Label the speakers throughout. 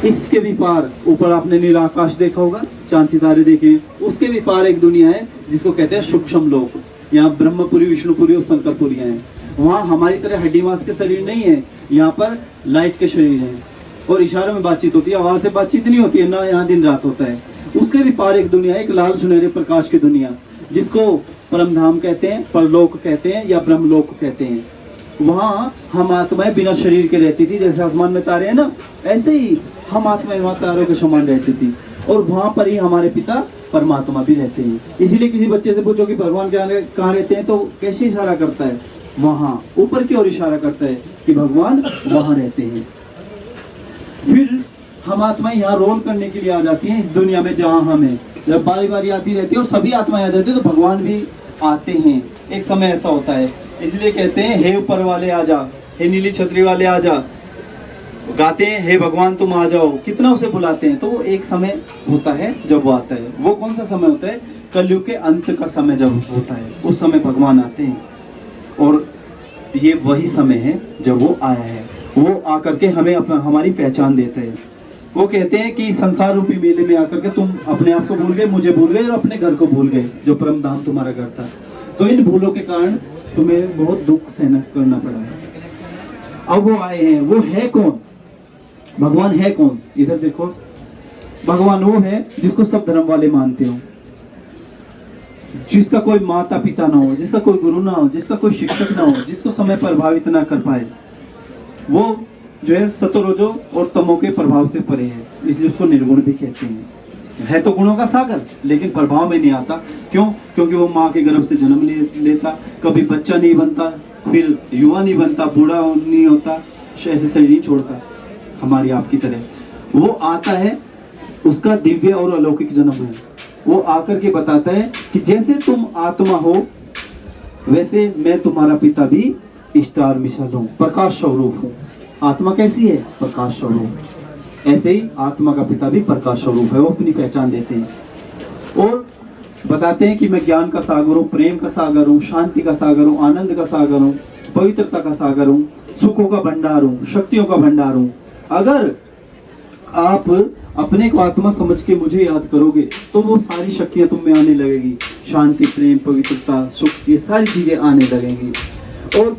Speaker 1: इसके भी पार, ऊपर आपने नीला आकाश देखा होगा, चांद सितारे देखे, उसके भी पार एक दुनिया है जिसको कहते हैं सूक्ष्म लोक। यहाँ ब्रह्मपुरी, विष्णुपुरी और शंकरपुरियाँ हैं। वहाँ हमारी तरह हड्डी मांस के शरीर नहीं है, यहाँ पर लाइट के शरीर हैं और इशारों में बातचीत होती है, आवाज से बातचीत नहीं होती है ना, यहाँ दिन रात होता है। उसके भी पार एक दुनिया है, एक लाल सुनहरे प्रकाश की दुनिया, जिसको परम धाम कहते हैं, परलोक कहते हैं या ब्रह्मलोक कहते हैं। वहाँ हम आत्माएं बिना शरीर के रहती थी, जैसे आसमान में तारे हैं ना, ऐसे ही हम आत्माएं वहाँ तारों के समान रहती थी। और वहाँ पर ही हमारे पिता परमात्मा भी रहते हैं। इसीलिए किसी बच्चे से पूछो कि भगवान कहाँ रहते हैं, तो कैसे इशारा करता है, वहाँ ऊपर की ओर इशारा करता है कि भगवान वहाँ रहते हैं। फिर हम आत्माएं यहाँ रोल करने के लिए आ जाती हैं इस दुनिया में, जहाँ हम हैं। जब बारी बारी आती रहती है और सभी आत्माएं आ जाती है, तो भगवान भी आते हैं। एक समय ऐसा होता है, इसलिए कहते हैं हे ऊपर वाले आ जा, हे नीली छतरी वाले आ जा। गाते हैं हे भगवान तुम आ जाओ, कितना उसे बुलाते हैं। तो वो एक समय होता है जब वो आता है। वो कौन सा समय होता है? कलयुग के अंत का समय जब होता है, उस समय भगवान आते हैं। और ये वही समय है जब वो आया है। वो आकर के हमें हमारी पहचान देते हैं। वो कहते हैं कि संसार रूपी मेले में आकर के तुम अपने आप को भूल गए, मुझे भूल गए और अपने घर को भूल गए, जो परम धाम तुम्हारा घर था। तो इन भूलों के कारण तुम्हें बहुत दुख सहन करना पड़ा है। अब वो आए हैं। वो है कौन? भगवान है कौन? इधर देखो, भगवान वो है जिसको सब धर्म वाले मानते हो, जिसका कोई माता पिता ना हो, जिसका कोई गुरु ना हो, जिसका कोई शिक्षक ना हो, जिसको समय प्रभावित ना कर पाए। वो जो है सतोरजो और तमो के प्रभाव से परे है, इसलिए उसको निर्गुण भी कहते हैं। है तो गुणों का सागर, लेकिन प्रभाव में नहीं आता। क्यों? क्योंकि वो माँ के गर्भ से जन्म नहीं लेता, कभी बच्चा नहीं बनता, फिर युवा नहीं बनता, बूढ़ा नहीं होता, ऐसे शरीर नहीं छोड़ता हमारी आपकी तरह। वो आता है, उसका दिव्य और अलौकिक जन्म है। वो आकर के बताता है कि जैसे तुम आत्मा हो, वैसे मैं तुम्हारा पिता भी स्टार मिसाल हूँ, प्रकाश स्वरूप हूँ। आत्मा कैसी है? प्रकाश स्वरूप। ऐसे ही आत्मा का पिता भी प्रकाश स्वरूप है। वो अपनी पहचान देते हैं और बताते हैं कि मैं ज्ञान का सागर हूँ, प्रेम का सागर हूँ, शांति का सागर हूँ, आनंद का सागर हूँ, पवित्रता का सागर हूँ, सुखों का भंडार हूँ, शक्तियों का भंडार हूँ। अगर आप अपने को आत्मा समझ के मुझे याद करोगे, तो वो सारी शक्तियां तुम में आने लगेगी। शांति, प्रेम, पवित्रता, सुख, ये सारी चीजें आने लगेंगी। और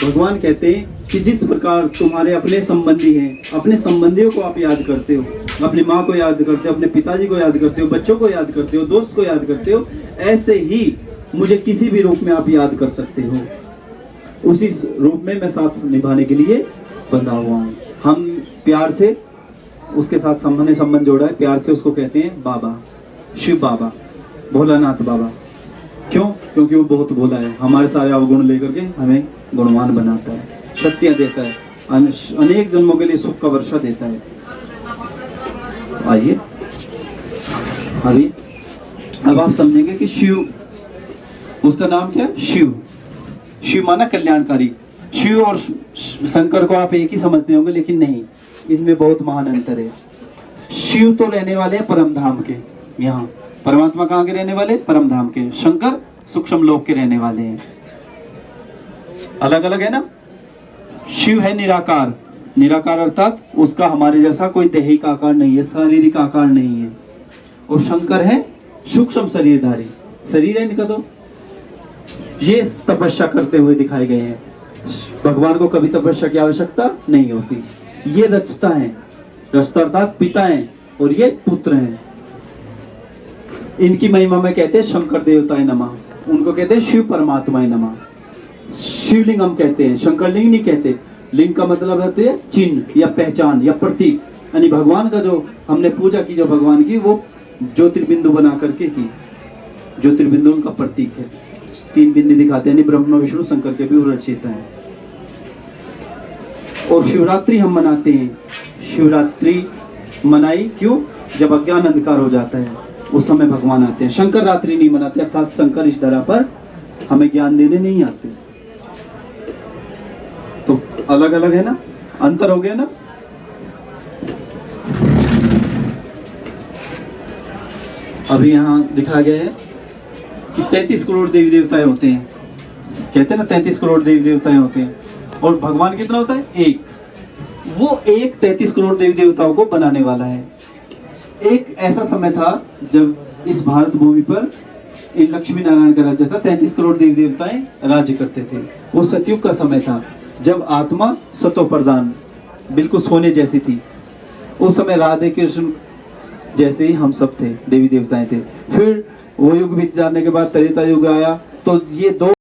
Speaker 1: भगवान कहते हैं कि जिस प्रकार तुम्हारे अपने संबंधी हैं, अपने संबंधियों को आप याद करते हो, अपनी माँ को याद करते हो, अपने पिताजी को याद करते हो, बच्चों को याद करते हो, दोस्त को याद करते हो, ऐसे ही मुझे किसी भी रूप में आप याद कर सकते हो। उसी रूप में मैं साथ निभाने के लिए बंधा हुआ हूँ। हम प्यार से उसके साथ संबंध जोड़ा है, प्यार से उसको कहते हैं बाबा, शिव बाबा, भोलानाथ बाबा। क्यों? क्योंकि वो बहुत भोला है, हमारे सारे अवगुण लेकर के हमें गुणवान बनाता है, शक्तियां देता है, अनेक जन्मों के लिए सुख का वर्षा देता है। आइए अभी अब आप समझेंगे कि शिव, उसका नाम क्या है? शिव। शिव माना कल्याणकारी। शिव और शंकर को आप एक ही समझते होंगे, लेकिन नहीं, इसमें बहुत महान अंतर है। शिव तो रहने वाले हैं परम धाम के, यहाँ परमात्मा कहाँ के रहने वाले? परम धाम के। शंकर सूक्ष्म लोक के रहने वाले हैं। अलग अलग है ना। शिव है निराकार, निराकार अर्थात उसका हमारे जैसा कोई दैहिक आकार नहीं है, शारीरिक आकार नहीं है। और शंकर है सूक्ष्म शरीरधारी, शरीर है इनका। तो ये तपस्या करते हुए दिखाए गए हैं। भगवान को कभी तपस्या की आवश्यकता नहीं होती। ये रचता है, रचता अर्थात पिता है, और ये पुत्र हैं। इनकी महिमा में कहते हैं शंकर देवताय नमः, उनको कहते हैं शिव परमात्माय नमः। शिवलिंग हम कहते हैं, शंकर लिंग नहीं कहते। लिंग का मतलब होती है चिन्ह या पहचान या प्रतीक, यानी भगवान का जो हमने पूजा की, जो भगवान की, वो ज्योतिर्बिंदु बना करके की। ज्योतिर्बिंदु उनका प्रतीक है। 3 बिंदु दिखाते हैं, ब्रह्मा विष्णु शंकर के भी वो रचयिता है। और शिवरात्रि हम मनाते हैं। शिवरात्रि मनाई क्यों? जब अज्ञान अंधकार हो जाता है, उस समय भगवान आते हैं। शंकर रात्रि नहीं मनाते, अर्थात शंकर इस धरा पर हमें ज्ञान देने नहीं आते। तो अलग अलग है ना, अंतर हो गया ना। अभी यहाँ दिखा गया है कि 33 करोड़ देवी देवताएं होते हैं। कहते हैं ना 33 करोड़ देवी देवताएं होते हैं। और भगवान कितना होता है? एक। वो एक 33 करोड़ देवी देवताओं को बनाने वाला है। एक ऐसा समय था जब इस भारत भूमि पर लक्ष्मी नारायण का राज्य था, 33 करोड़ देवी देवताएं राज्य करते थे। वो सतयुग का समय था जब आत्मा सतो प्रधान बिल्कुल सोने जैसी थी। उस समय राधे कृष्ण जैसे ही हम सब थे, देवी देवताएं थे। फिर वो युग बीत जाने के बाद त्रेता युग आया, तो ये दो